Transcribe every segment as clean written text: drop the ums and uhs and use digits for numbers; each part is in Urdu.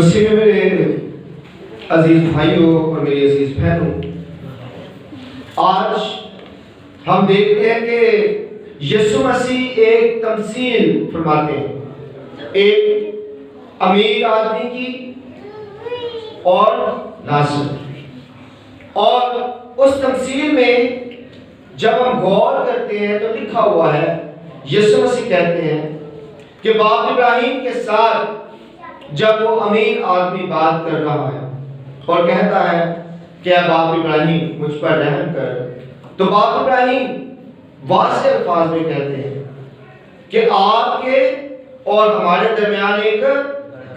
مسیح میں میرے عزیز بھائیوں اور میری عزیز بہنوں، آج ہم دیکھتے ہیں کہ یسوع مسیح ایک تمثیل فرماتے ہیں، ایک امیر آدمی کی اور لازر، اور اس تمثیل میں جب ہم غور کرتے ہیں تو لکھا ہوا ہے، یسوع مسیح کہتے ہیں کہ باپ ابراہیم کے ساتھ جب وہ امیر آدمی بات کر رہا ہے اور کہتا ہے کہ اے باپ ابراہیم مجھ پر رحم کر، تو باپ ابراہیم واضح الفاظ میں کہتے ہیں کہ آپ کے اور ہمارے درمیان ایک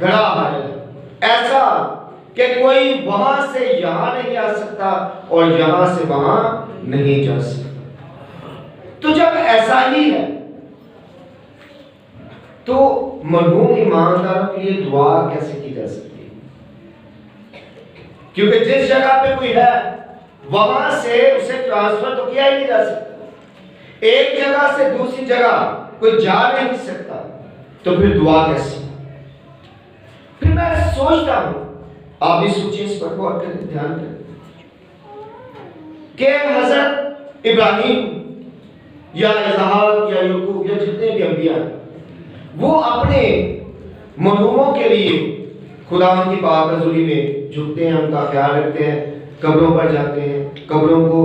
گڑھا ہے، ایسا کہ کوئی وہاں سے یہاں نہیں آ سکتا اور یہاں سے وہاں نہیں جا سکتا۔ تو جب ایسا ہی ہے تو مرحوم ایمانداروں کے لیے دعا کیسے کی جا سکتی ہے؟ کیونکہ جس جگہ پہ کوئی ہے وہاں سے اسے ٹرانسفر تو کیا ہی نہیں جا سکتا، ایک جگہ سے دوسری جگہ کوئی جا نہیں سکتا، تو پھر دعا کیسی؟ پھر میں سوچتا ہوں، آپ بھی سوچیں، اس پر غور کریں، دھیان کریں کہ حضرت ابراہیم یا اسحاق یا یعقوب یا جتنے بھی انبیاء ہیں، وہ اپنے مرحوموں کے لیے خدا کی پاک حضوری میں جھکتے ہیں، ان کا خیال رکھتے ہیں، قبروں پر جاتے ہیں، قبروں کو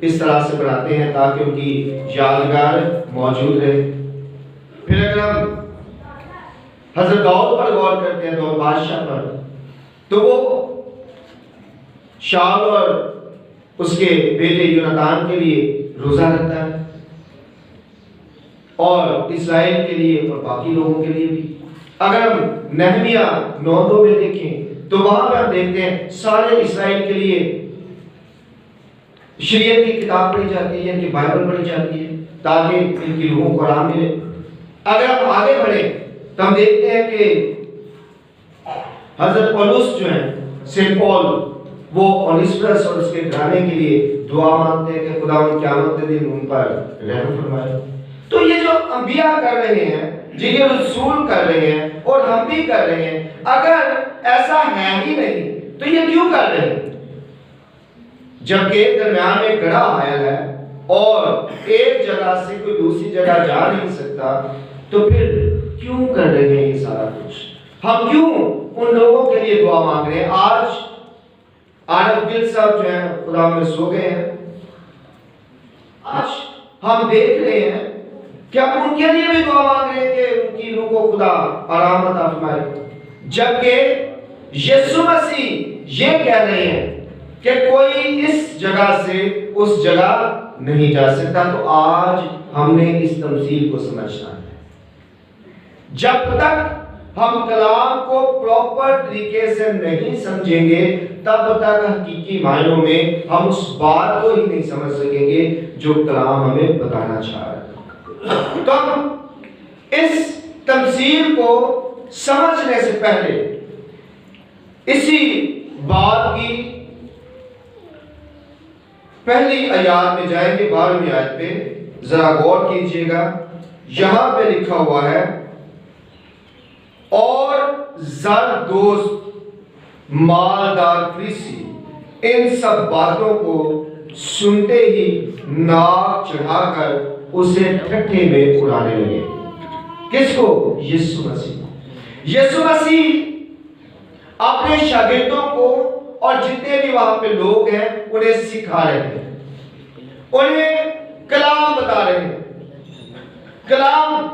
اس طرح سے بناتے ہیں تاکہ ان کی یادگار موجود رہے۔ پھر اگر ہم حضرت داؤد پر غور کرتے ہیں، داؤد بادشاہ پر، تو وہ شاول اور اس کے بیٹے یوناتان کے لیے روزہ رکھتا ہے، اور اسرائیل کے لیے اور باقی لوگوں کے لیے بھی۔ اگر ہم نہمیہ 9:2 میں دیکھیں تو وہاں پر ہم دیکھتے ہیں سارے اسرائیل کے لیے شریعت کی کتاب پڑھی جاتی ہے، ان کی بائبل پڑھی جاتی ہے تاکہ ان کی لوگوں کو آرام ملے۔ اگر ہم آگے بڑھیں تو ہم دیکھتے ہیں کہ حضرت پولس جو ہیں، سینٹ پول، وہ اونیسفرس اور اس کے گھرانے کے لیے دعا مانگتے ہیں کہ خدا ان قیامت کے دن ان پر رحم فرمائے۔ تو یہ جو انبیاء کر رہے ہیں، یہ رسول کر رہے ہیں اور ہم بھی کر رہے ہیں، اگر ایسا ہے ہی نہیں تو یہ کیوں کر رہے ہیں؟ جبکہ درمیان میں گڑھا حائل ہے اور ایک جگہ سے کوئی دوسری جگہ جا نہیں سکتا، تو پھر کیوں کر رہے ہیں یہ سارا کچھ؟ ہم کیوں ان لوگوں کے لیے دعا مانگ رہے ہیں؟ آج عارف گل صاحب جو ہیں خدا میں سو گئے ہیں، آج ہم دیکھ رہے ہیں کہ ہم ان کے لیے بھی دعا مانگ رہے ہیں کہ ان کی روح کو خدا آرام عطا فرمائے، جبکہ یسوع مسیح یہ کہہ رہے ہیں کہ کوئی اس جگہ سے اس جگہ نہیں جا سکتا۔ تو آج ہم نے اس تمثیل کو سمجھنا ہے۔ جب تک ہم کلام کو پراپر طریقے سے نہیں سمجھیں گے تب تک حقیقی معنوں میں ہم اس بات کو ہی نہیں سمجھ سکیں گے جو کلام ہمیں بتانا چاہ رہا ہے۔ تو ہم اس تمثیل کو سمجھنے سے پہلے اسی بات کی پہلی آیات میں جائیں گے، 12ویں آیت پہ ذرا غور کیجئے گا۔ یہاں پہ لکھا ہوا ہے، اور زر دوست مالدار فریسی ان سب باتوں کو سنتے ہی ناک چڑھا کر اسے ٹھٹھے میں اڑانے لگے۔ کس کو؟ یسوع مسیح۔ یسوع مسیح اپنے شاگردوں کو اور جتنے بھی وہاں پہ لوگ ہیں انہیں سکھا رہے ہیں، انہیں کلام بتا رہے ہیں، کلام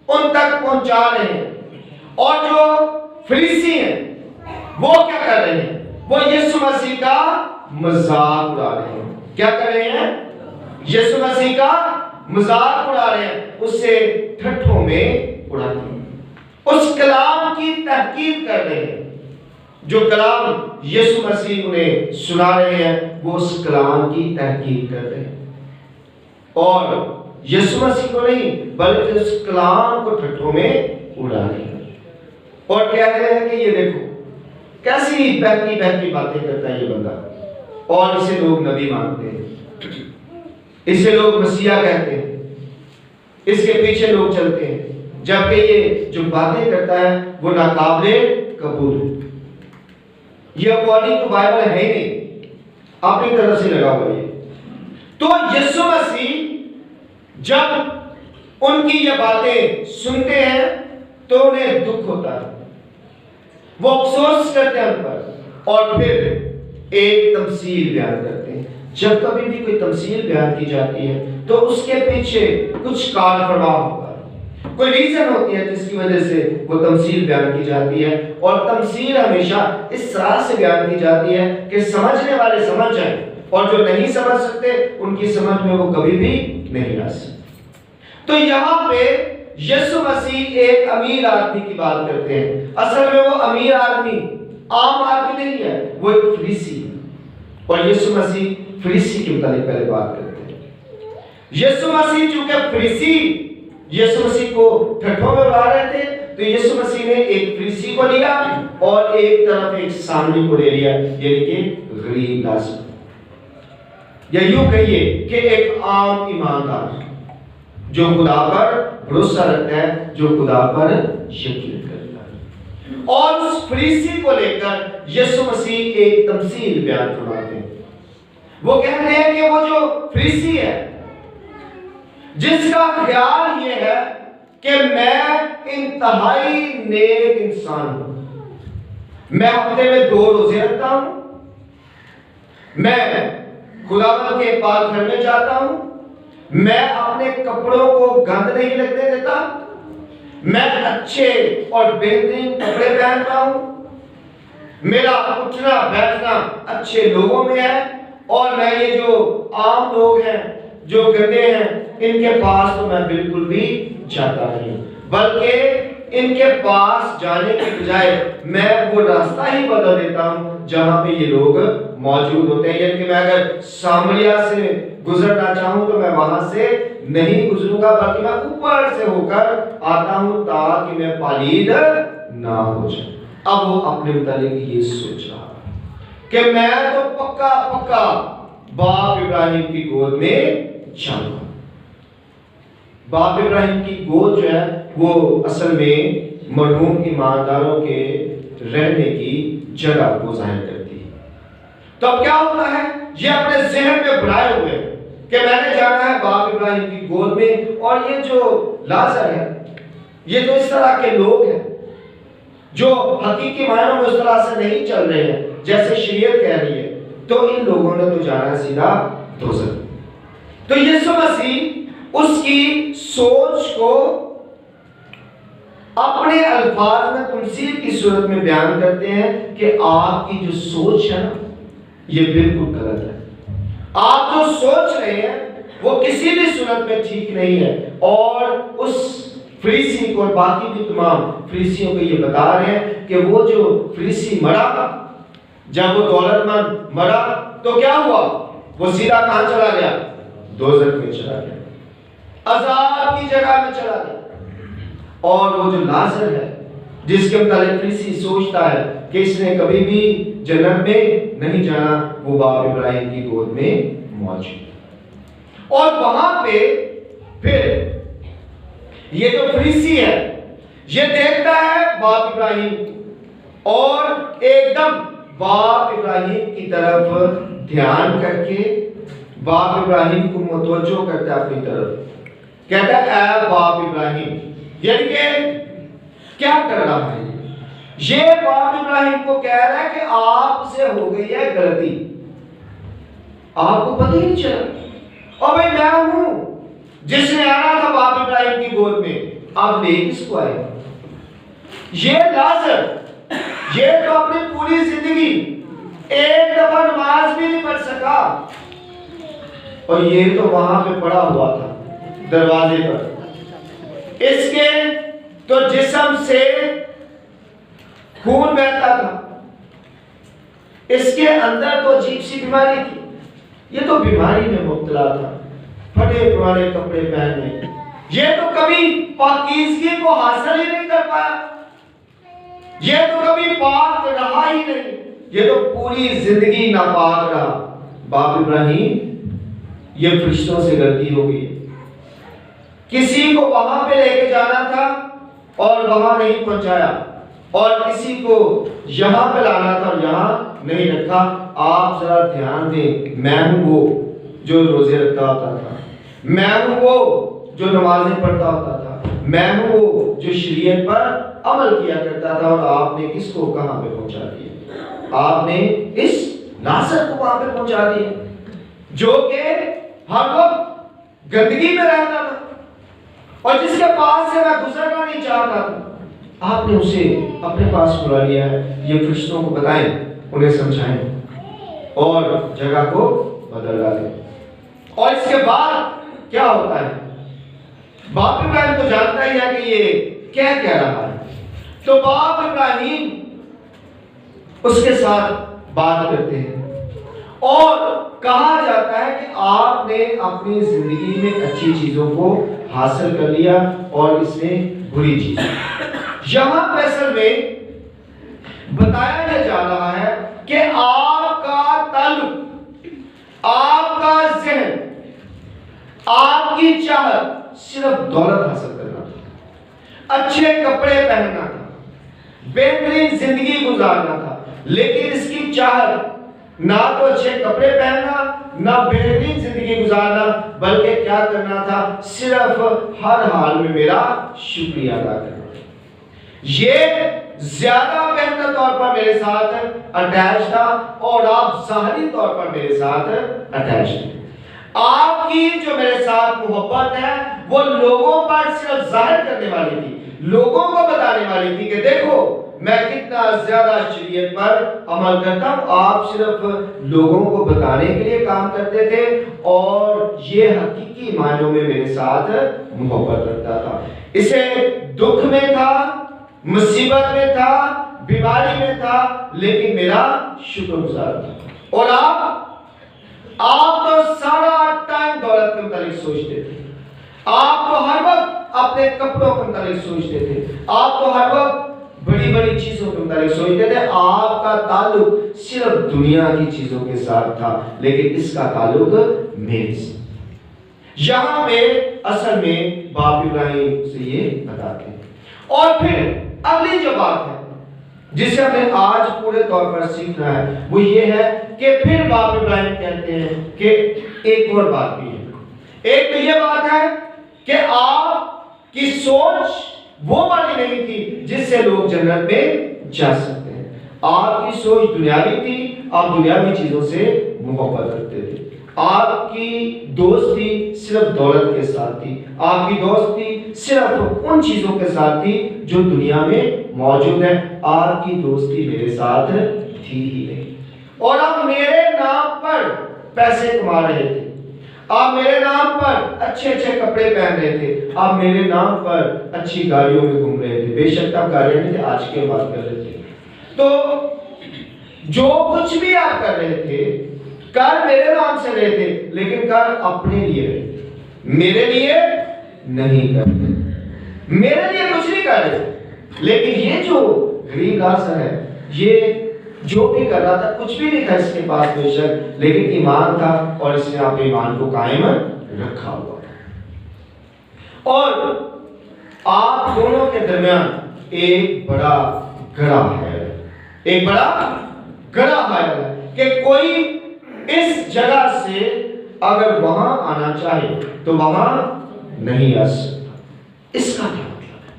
ان تک پہنچا رہے ہیں، اور جو فریسی ہیں وہ کیا کر رہے ہیں؟ وہ یسوع مسیح کا مذاق اڑا رہے ہیں۔ کیا کر رہے ہیں؟ یسوع مسیح کا مذاق اڑا رہے ہیں، اس سے ٹھٹھوں میں اڑا رہے ہیں، اس کلام کی تحقیر کر رہے ہیں۔ جو کلام یسوع مسیح انہیں سنا رہے ہیں وہ اس کلام کی تحقیر کر رہے ہیں، اور یسوع مسیح کو نہیں بلکہ اس کلام کو ٹھٹھوں میں اڑا رہے ہیں، اور کہہ رہے ہیں کہ یہ دیکھو کیسی بہتی بہتی باتیں کرتا ہے یہ بندہ، اور اسے لوگ نبی مانتے ہیں، اسے لوگ مسیحا کہتے ہیں، اس کے پیچھے لوگ چلتے ہیں، جبکہ یہ جو باتیں کرتا ہے وہ ناقابل قبول ہے۔ یہ اکارڈنگ ٹو بائبل ہے ہی نہیں، اپنی طرف سے لگا ہوا یہ۔ تو یسوع مسیح جب ان کی یہ باتیں سنتے ہیں تو انہیں دکھ ہوتا ہے، وہ افسوس کرتے ہیں ان پر، اور پھر ایک تمثیل بیان کرتے ہیں۔ جب کبھی بھی کوئی تمثیل بیان کی جاتی ہے تو اس کے پیچھے کچھ کار فرما ہوتا ہے، کوئی ریزن ہوتی ہے جس کی وجہ سے وہ تمثیل بیان کی جاتی ہے، اور تمثیل ہمیشہ اس طرح سے بیان کی جاتی ہے کہ سمجھنے والے سمجھ جائیں، اور جو نہیں سمجھ سکتے ان کی سمجھ میں وہ کبھی بھی نہیں آ سکتے۔ تو یہاں پہ یسوع مسیح ایک امیر آدمی کی بات کرتے ہیں۔ اصل میں وہ امیر آدمی عام آدمی نہیں ہے، وہ ایک فریسی ہے، اور یسوع مسیح فریسی کے متعلق پہلے بات کرتے ہیں۔ یسوع مسیح چونکہ فریسی یسوع مسیح کو ٹھٹھوں میں اڑا رہے تھے، تو یسوع مسیح نے ایک فریسی کو لیا اور ایک طرف ایک سامری کو لے لیا، یعنی کہ غریب لازم، یا یوں کہیے کہ ایک عام ایماندار جو خدا پر بھروسہ رکھتا ہے، جو خدا پر یقین کرتا ہے۔ اور اس فریسی کو لے کر یسوع مسیح ایک تمثیل بیان فرماتے ہیں۔ وہ کہتے ہیں کہ وہ جو فریسی ہے، جس کا خیال یہ ہے کہ میں انتہائی نیک انسان ہوں، میں ہفتے میں 2 روزے رکھتا ہوں، میں خداوند کے پاک گھر میں جاتا ہوں، میں اپنے کپڑوں کو گند نہیں لگنے دیتا، میں اچھے اور بہترین کپڑے پہنتا ہوں، میرا اٹھنا بیٹھنا اچھے لوگوں میں ہے، اور میں یہ جو عام لوگ ہیں جو گندے ہیں ان کے پاس تو میں بالکل بھی جاتا نہیں، بلکہ ان کے پاس جانے کے بجائے میں وہ راستہ ہی بدل دیتا ہوں جہاں پہ یہ لوگ موجود ہوتے ہیں۔ یعنی کہ میں اگر سامریا سے گزرنا چاہوں تو میں وہاں سے نہیں گزروں گا، بلکہ میں اوپر سے ہو کر آتا ہوں تاکہ میں پلید نہ ہو جاؤں۔ اب وہ اپنے متعلق یہ سوچ رہا کہ میں تو پکا پکا باپ ابراہیم کی گود میں جاؤں گا۔ باپ ابراہیم کی گود جو ہے وہ اصل میں مرحوم ایمانداروں کے رہنے کی جگہ کو ظاہر کرتی ہے۔ تو اب کیا ہوتا ہے، یہ اپنے ذہن میں بنائے ہوئے کہ میں نے جانا ہے باپ ابراہیم کی گود میں، اور یہ جو لازر ہے یہ تو اس طرح کے لوگ ہیں جو حقیقی معنوں میں اس طرح سے نہیں چل رہے ہیں جیسے شریعت کہہ رہی ہے، تو ان لوگوں نے تو جانا ہے سیدھا دوزخ۔ تو یسوع مسیح اس کی سوچ کو اپنے الفاظ میں تمثیل کی صورت میں بیان کرتے ہیں کہ آپ کی جو سوچ ہے نا یہ بالکل غلط ہے، آپ جو سوچ رہے ہیں وہ کسی بھی صورت میں ٹھیک نہیں ہے۔ اور اس فریسی کو اور باقی بھی تمام فریسیوں کو یہ بتا رہے ہیں کہ وہ جو فریسی مرا، جب وہ دولت مند مرا تو کیا ہوا، وہ سیدھا کہاں چلا گیا، دوزخ میں چلا گیا، عذاب کی جگہ میں چلا گیا۔ اور وہ جو لازر ہے جس کے متعلق فریسی سوچتا ہے کہ اس نے کبھی بھی جنت میں نہیں جانا، وہ باپ ابراہیم کی گود میں موجود ہے۔ اور وہاں پہ پھر یہ جو فریسی ہے یہ دیکھتا ہے باپ ابراہیم اور ایک دم باپ ابراہیم کی طرف دھیان کر کے باپ ابراہیم کو متوجہ کرتا ہے اپنی طرف، کہتا ہے اے باپ ابراہیم، یعنی کہ کیا کر رہا ہے یہ باپ ابراہیم کو کہہ رہا ہے کہ آپ سے ہو گئی ہے غلطی، آپ کو پتہ ہی نہیں چلا، اور بھائی میں ہوں جس نے آنا تھا باپ ابراہیم کی گود میں، آپ لے کس کو آئے؟ یہ لازر یہ تو اپنی پوری زندگی ایک دفعہ نماز بھی نہیں پڑھ سکا، اور یہ تو وہاں پہ پڑا ہوا تھا دروازے پر، اس کے تو جسم سے خون بہتا تھا، اس کے اندر تو عجیب سی بیماری تھی، یہ تو بیماری میں مبتلا تھا، پھٹے پرانے کپڑے پہنے، یہ تو کبھی پاکیزگی کو حاصل ہی نہیں کر پایا، یہ تو کبھی پاک رہا ہی نہیں، یہ تو پوری زندگی ناپاک رہا۔ باپ ابراہیم یہ فرشتوں سے غلطی ہو گئی، کسی کو وہاں پہ لے کے جانا تھا اور وہاں نہیں پہنچایا، اور کسی کو یہاں پہ لانا تھا اور یہاں نہیں رکھا۔ آپ ذرا دھیان دیں، میں ہوں وہ جو روزے رکھتا ہوتا تھا، میں ہوں وہ جو نمازیں پڑھتا ہوتا تھا، میں ہوں وہ جو شریعت پر عمل کیا کرتا تھا، اور آپ نے کس کو کہاں پہ پہنچا دیا؟ آپ نے اس ناصر کو وہاں پہ پہنچا دیا جو کہ ہر وقت گندگی میں رہتا تھا اور جس کے پاس سے میں گزرنا نہیں چاہتا تھا۔ آپ نے اسے اپنے پاس بلا لیا ہے، یہ فرشتوں کو بتائیں، انہیں سمجھائیں اور جگہ کو بدل ڈالیں۔ اور اس کے بعد کیا ہوتا ہے؟ باپ ابراہیم تو جانتا ہی ہے کہ یہ کہہ رہا ہے، تو باپ ابراہیم اس کے ساتھ بات کرتے ہیں اور کہا جاتا ہے کہ آپ نے اپنی زندگی میں اچھی چیزوں کو حاصل کر لیا اور اس میں بری چیز۔ یہاں فیصل میں بتایا جا رہا ہے کہ آپ کا تعلق، آپ کا ذہن، آپ کی چاہت صرف دولت حاصل کرنا تھا، اچھے کپڑے پہننا تھا، بہترین زندگی گزارنا تھا، لیکن اس کی چاہت نہ تو اچھے کپڑے پہننا نہ بہترین زندگی گزارنا، بلکہ کیا کرنا تھا؟ صرف ہر حال میں میرا شکریہ ادا کرنا۔ یہ زیادہ بہتر طور پر میرے ساتھ اٹیچ تھا اور آپ ظاہری طور پر میرے ساتھ اٹیچ تھے۔ آپ کی جو میرے ساتھ محبت ہے وہ لوگوں پر صرف ظاہر کرنے والی تھی، لوگوں کو بتانے والی تھی کہ دیکھو میں کتنا زیادہ شریعت پر عمل کرتا ہوں۔ آپ صرف لوگوں کو بتانے کے لیے کام کرتے تھے اور یہ حقیقی معنوں میں میرے ساتھ محبت رکھتا تھا۔ اسے دکھ میں تھا، مصیبت میں تھا، بیماری میں تھا، لیکن میرا شکر گزار تھا۔ اور آپ تو سارا ٹائم دولت کے متعلق سوچتے تھے، آپ تو ہر وقت اپنے کپڑوں کے متعلق سوچتے تھے، آپ تو ہر وقت بڑی بڑی چیزوں کے متعلق سوچتے تھے۔ آپ کا تعلق صرف دنیا کی چیزوں کے ساتھ تھا، لیکن اس کا تعلق میرے سے۔ یہاں پہ اصل میں باپ ابراہیم سے یہ بتاتے ہیں۔ اور پھر اگلی جو بات ہے جسے ہمیں آج پورے طور پر سیکھنا ہے وہ یہ ہے کہ پھر باپ ابراہیم کہتے ہیں کہ ایک اور بات بھی ہے۔ ایک تو یہ بات ہے کہ آپ کی سوچ وہ والی نہیں تھی جس سے لوگ جنت میں جا سکتے ہیں۔ آپ کی سوچ دنیاوی تھی، آپ دنیاوی چیزوں سے محبت رکھتے تھے۔ آپ کی دوستی صرف دولت کے ساتھ تھی، آپ کی دوستی صرف ان چیزوں کے ساتھ تھی جو دنیا میں موجود ہیں۔ آپ کی دوستی میرے ساتھ تھی ہی نہیں۔ اور آپ میرے نام پر پیسے کما رہے تھے، آپ میرے نام پر اچھے اچھے کپڑے پہن رہے تھے، آپ میرے نام پر اچھی گاڑیوں میں گھوم رہے تھے۔ بے شک آپ گاڑیاں نہیں تھے، آج کے بات کر رہے تھے۔ تو جو کچھ بھی آپ کر رہے تھے کر میرے نام سے رہے تھے، لیکن کر اپنے لیے رہے تھے، میرے لیے نہیں کر رہے، میرے لیے کچھ نہیں کر رہے۔ لیکن یہ جو غریب ناصر ہے، یہ جو بھی کر رہا تھا کچھ بھی نہیں تھا اس کے پاس بے شک، لیکن ایمان تھا اور اس نے اپنے ایمان کو قائم رکھا ہوا تھا۔ اور آپ دونوں کے درمیان ایک بڑا گڑھا ہے، ایک بڑا گڑھا ہے کہ کوئی اس جگہ سے اگر وہاں آنا چاہے تو وہاں نہیں آ سکتا۔ اس کا کیا مطلب ہے؟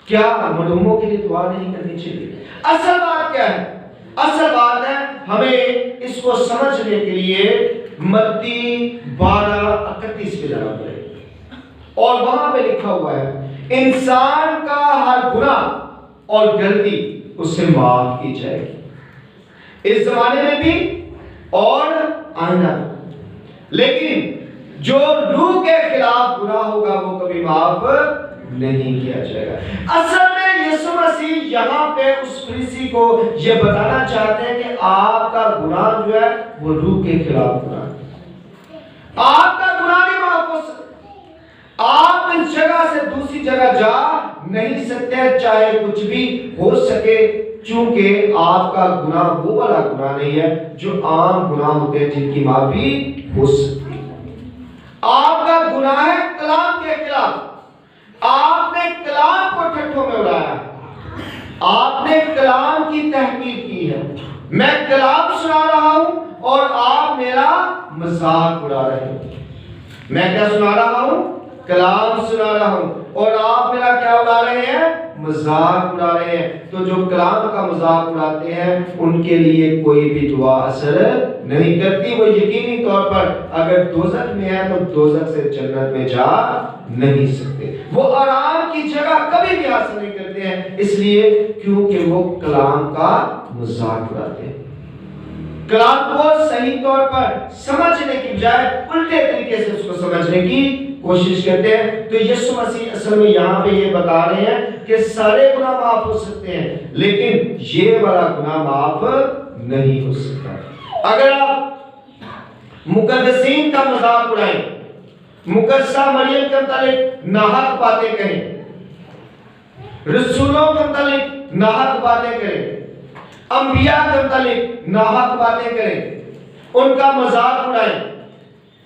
کیا مرحوموں کے لیے دعا نہیں کرنی چاہیے؟ اصل بات کیا ہے؟ اصل بات ہے ہمیں اس کو سمجھنے کے لیے متی 12:31 پہ جانا پڑے گا، اور وہاں پہ لکھا ہوا ہے انسان کا ہر گناہ اور غلطی اس سے معاف کی جائے گی، اس زمانے میں بھی اور آئندہ۔ لیکن جو روح کے خلاف گناہ ہوگا وہ کبھی معاف نہیں کیا جائے گا۔ اصل میں یسوع مسیح یہاں پہ اس فریسی کو یہ بتانا چاہتے ہیں کہ آپ کا گناہ جو ہے وہ روح کے خلاف گناہ ہے، آپ کا گناہ نہیں معاف ہو سکتا، آپ اس جگہ سے دوسری جگہ جا نہیں سکتے چاہے کچھ بھی ہو سکے، چونکہ آپ کا گناہ وہ والا گناہ نہیں ہے جو عام گناہ ہوتے ہیں جن کی معافی ہو سکتی ہے۔ آپ کا گناہ ہے کلام کے خلاف، آپ نے کلام کو ٹھٹھوں میں اڑایا، آپ نے کلام کی تحقیر کی ہے، میں کلام سنا رہا ہوں اور آپ میرا مذاق اڑا رہے ہیں۔ میں کیا سنا رہا ہوں؟ کلام سنا رہا ہوں اور آپ میرا کیا اڑا رہے ہیں؟ مذاق اڑا رہے ہیں۔ تو جو کلام کا مذاق اڑاتے ہیں ان کے لیے کوئی بھی دعا اثر نہیں کرتی۔ وہ یقینی طور پر اگر دوزخ میں ہے تو دوزخ سے جنت میں جا نہیں سکتے۔ وہ آرام کی جگہ کبھی بھی حاصل نہیں کرتے ہیں، اس لیے کیونکہ وہ کلام کا مذاق اڑاتے ہیں۔ کلام کو صحیح طور پر سمجھنے کی بجائے الٹے طریقے سے اس کو سمجھنے کی کوشش کرتے ہیں۔ تو یسوع مسیح اصل میں یہاں پہ یہ بتا رہے ہیں کہ سارے گناہ معاف ہو سکتے ہیں لیکن یہ والا گناہ معاف نہیں ہو سکتا۔ اگر آپ مقدسین کا مذاق اڑائیں، مقدسہ مریم کے متعلق ناحق باتیں کہیں، رسولوں کے متعلق ناحق باتیں کریں، انبیاء کے متعلق ناحق باتیں کریں، ان کا مذاق اڑائیں،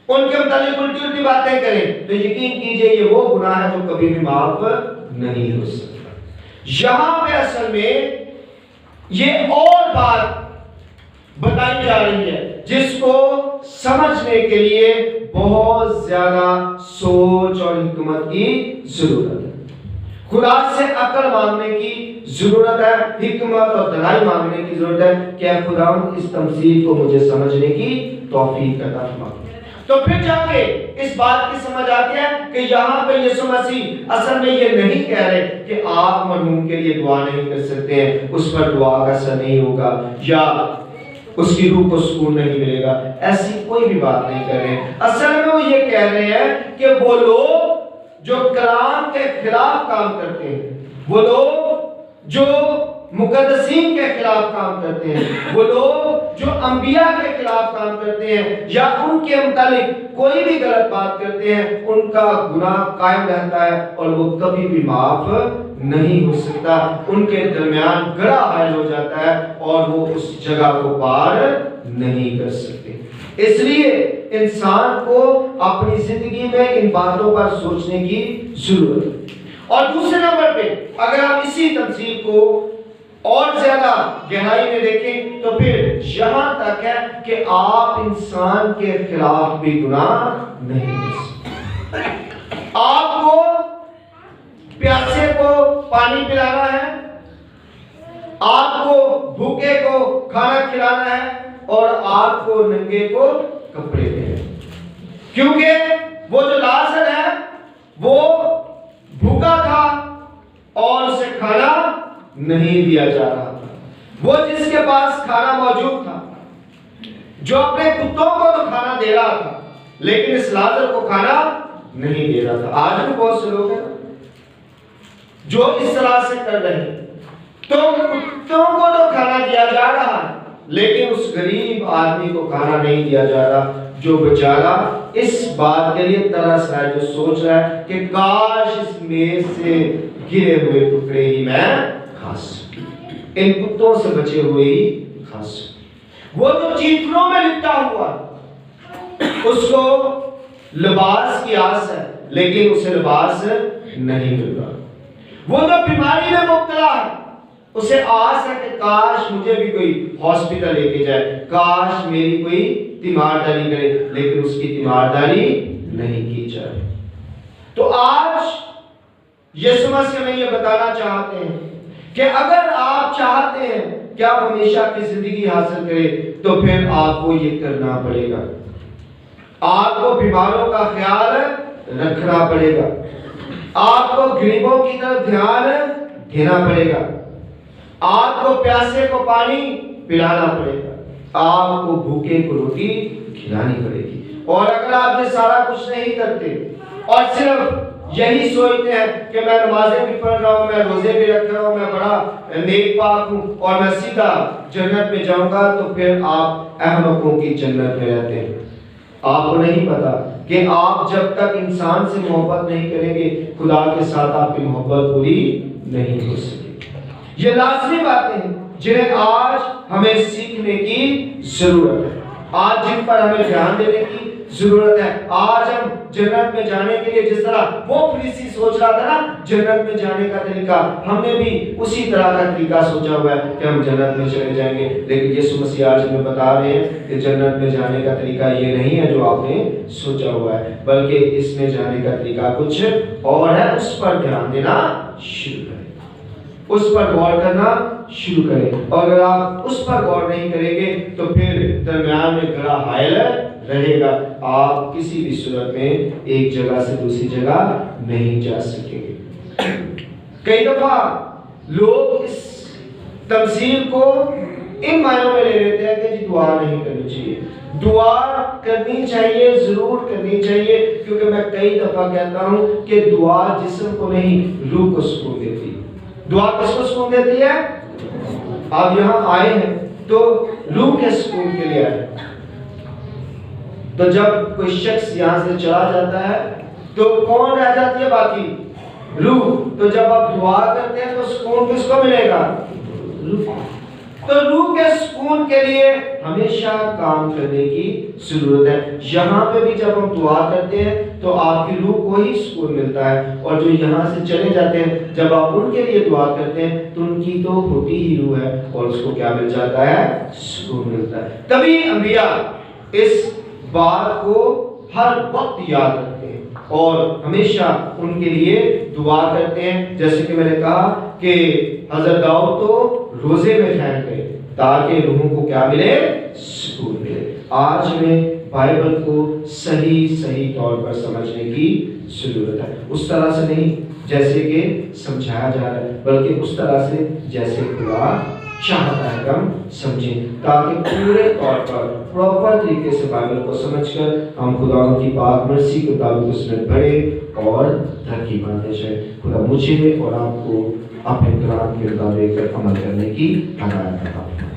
ان کے متعلق الٹی الٹی باتیں کریں، تو یقین کیجئے یہ وہ گناہ ہے جو کبھی بھی معاف نہیں ہو سکتا۔ یہاں پہ اصل میں یہ اور بات بتائی جا رہی ہے جس کو سمجھنے کے لیے بہت زیادہ سوچ اور حکمت کی ضرورت ہے۔ خدا سے عقل مانگنے کی ضرورت ہے، حکمت اور دانائی مانگنے کی ضرورت ہے کہ اے خدا اس تمثیل کو مجھے سمجھنے کی توفیق عطا فرما۔ تو پھر جا کے اس بات کی سمجھ آتی ہے کہ یہاں پہ یسوع مسیح اصل میں یہ نہیں کہہ رہے کہ آپ مرحوم کے لیے دعا نہیں کر سکتے ہیں، اس پر دعا کا اثر نہیں ہوگا یا اس کی روح کو سکون نہیں ملے گا، ایسی کوئی بھی بات نہیں کر رہے ہیں۔ اصل میں وہ یہ کہہ رہے ہیں کہ وہ لوگ جو کلام کے خلاف کام کرتے ہیں، وہ لوگ جو مقدسین کے خلاف کام کرتے ہیں، وہ لوگ جو انبیاء کے خلاف کام کرتے ہیں یا ان کے متعلق کوئی بھی غلط بات کرتے ہیں، ان کا گناہ قائم رہتا ہے اور وہ کبھی بھی معاف نہیں ہو سکتا۔ ان کے درمیان گڑھا حائل ہو جاتا ہے اور وہ اس جگہ کو پار نہیں کر سکتے۔ اس لیے انسان کو اپنی زندگی میں ان باتوں پر سوچنے کی ضرورت ہے۔ اور دوسرے نمبر پہ اگر آپ اسی تمثیل کو اور زیادہ گہرائی میں دیکھیں تو پھر یہاں تک ہے کہ آپ انسان کے خلاف بھی گناہ نہیں کر سکتے۔ آپ کو پیاسے کو پانی پلانا ہے، آپ کو بھوکے کو کھانا کھلانا ہے اور آپ کو ننگے کو کپڑے دینے، کیونکہ وہ جو لازر ہے وہ بھوکا تھا اور اسے کھانا نہیں دیا جا رہا تھا۔ وہ جس کے پاس کھانا موجود تھا، جو اپنے کتوں کو تو کھانا دے رہا تھا لیکن اس لازر کو کھانا نہیں دے رہا تھا۔ آج بھی بہت سے لوگ ہیں جو اس طرح سے کر رہے ہیں، تو کتوں کو تو کھانا دیا جا رہا ہے لیکن اس غریب آدمی کو کھانا نہیں دیا جا رہا، جو بیچارہ اس بات کے لیے ترس رہا ہے، جو سوچ رہا ہے کہ کاش اس میز سے گرے ہوئے ٹکڑے ہی میں کھا سکوں، ان کتوں سے بچے ہوئے ہی کھا سکوں۔ وہ جو چیتروں میں لپٹا ہوا اس کو لباس کی آس ہے لیکن اسے لباس نہیں مل رہا۔ وہ جو بیماری میں مبتلا ہے اسے آس ہے کہ کاش مجھے بھی کوئی ہاسپٹل لے کے جائے، کاش میری کوئی تیمارداری کرے، لیکن اس کی تیمارداری نہیں کی جائے۔ تو آج یسوع مسیح ہمیں یہ بتانا چاہتے ہیں کہ اگر آپ چاہتے ہیں کہ آپ ہمیشہ کی زندگی حاصل کریں تو پھر آپ کو یہ کرنا پڑے گا، آپ کو بیماروں کا خیال رکھنا پڑے گا، آپ کو غریبوں کی طرف دھیان دینا پڑے گا، آپ کو پیاسے کو پانی پلانا پڑے گا، آپ کو بھوکے کو روٹی کھلانی پڑے گی۔ اور اگر آپ یہ سارا کچھ نہیں کرتے اور صرف یہی سوچتے ہیں کہ میں نمازیں بھی پڑھ رہا ہوں، میں روزے بھی رکھ رہا ہوں، میں بڑا نیک پاک ہوں اور میں سیدھا جنت میں جاؤں گا، تو پھر آپ احمقوں کی جنت میں رہتے ہیں۔ آپ کو نہیں پتا کہ آپ جب تک انسان سے محبت نہیں کریں گے خدا کے ساتھ آپ کی محبت پوری نہیں ہو سکے۔ یہ لازمی باتیں ہیں جنہیں آج ہمیں سیکھنے کی ضرورت ہے۔ آج جن پر ہمیں دھیان دینے کی ضرورت ہے. آج ہم جنت میں جانے کے لیے جس طرح وہ فریسی سوچ رہا تھا نا جنت میں جانے کا طریقہ، ہم نے بھی اسی طرح کا طریقہ سوچا ہوا ہے کہ ہم جنت میں چلے جائیں گے. لیکن یسوع مسیح آج ہمیں بتا رہے ہیں کہ جنت میں جانے کا طریقہ یہ نہیں ہے جو آپ نے سوچا ہوا ہے، بلکہ اس میں جانے کا طریقہ کچھ اور ہے. اس پر دھیان دینا شروع کریں، اس پر غور کرنا شروع کریں. اور اگر آپ اس پر غور نہیں کریں گے تو پھر درمیان میں گڑھا حائل رہے گا. آپ کسی بھی صورت میں ایک جگہ سے دوسری جگہ نہیں جا سکیں گے. کئی دفعہ لوگ اس تمثیل کو ان معنوں میں لے لیتے ہیں کہ جی دعا نہیں کرنی چاہیے. دعا کرنی چاہیے، ضرور کرنی چاہیے، کیونکہ میں کئی دفعہ کہتا ہوں کہ دعا جسم کو نہیں روح کو سکون دیتی. دعا کس کو سکون دیتی ہے؟ آپ یہاں آئے ہیں تو روح کے سکون کے لیے آئے. تو جب کوئی شخص یہاں سے چلا جاتا ہے تو کون رہ جاتی ہے؟ باقی روح. تو جب آپ دعا کرتے ہیں تو سکون کس کو ملے گا؟ روح. تو روح کے سکون کے لیے ہمیشہ کام کرنے کی ضرورت ہے. یہاں پہ بھی جب ہم دعا کرتے ہیں تو آپ کی روح کو ہی سکون ملتا ہے، اور جو یہاں سے چلے جاتے ہیں جب آپ ان کے لیے دعا کرتے ہیں تو ان کی تو ہوتی ہی روح ہے اور اس کو کیا مل جاتا ہے؟ سکون ملتا ہے. تبھی انبیاء اس بات کو ہر وقت یاد رکھتے ہیں اور ہمیشہ ان کے لیے دعا کرتے ہیں. جیسے کہ میں نے کہا کہ حضرت داؤد تو روزے میں ٹھہر گئے تاکہ روحوں کو کیا ملے؟ سکون ملے. آج میں بائبل کو صحیح طور پر سمجھنے کی ضرورت ہے. اس طرح سے نہیں جیسے کہ سمجھایا جا رہا ہے، بلکہ اس طرح سے جیسے خدا چاہتا ہے کہ ہم سمجھیں، تاکہ پورے طور پر پراپر طریقے سے بائبل کو سمجھ کر ہم خدا کی پاک مرضی کے مطابق اس میں بڑھے اور ترقی پاتے جائیں. خدا مجھے اور آپ کو اپنے کلام کے مطابق عمل کرنے کی ہدایت کرتا ہے.